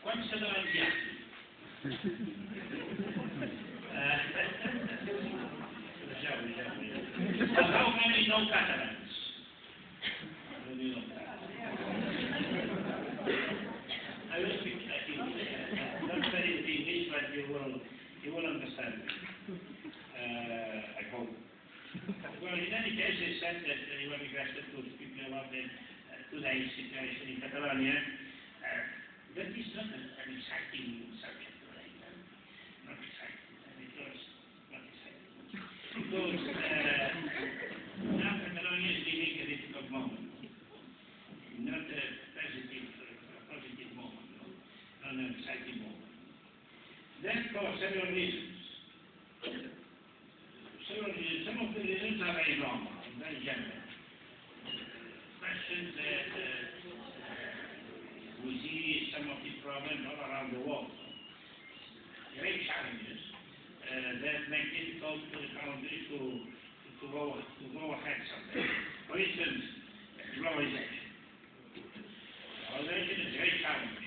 quants catalans hi ha? How many no Catalans? I will speak not very good English, but you will understand me. I hope. Well, in any case, it's said that you were requested to speak about the today's situation in Catalonia. That is not an exciting subject today. Not exciting. Because not exciting. Because now Catalonia is living a difficult moment. Not a positive moment, no? Not an exciting moment. Then for several reasons. Some of the reasons are very normal, very general. Questions that we see some of these problems all around the world. Great challenges that make it difficult for the country to go ahead someday. For instance, globalization. Globalization is a great challenge.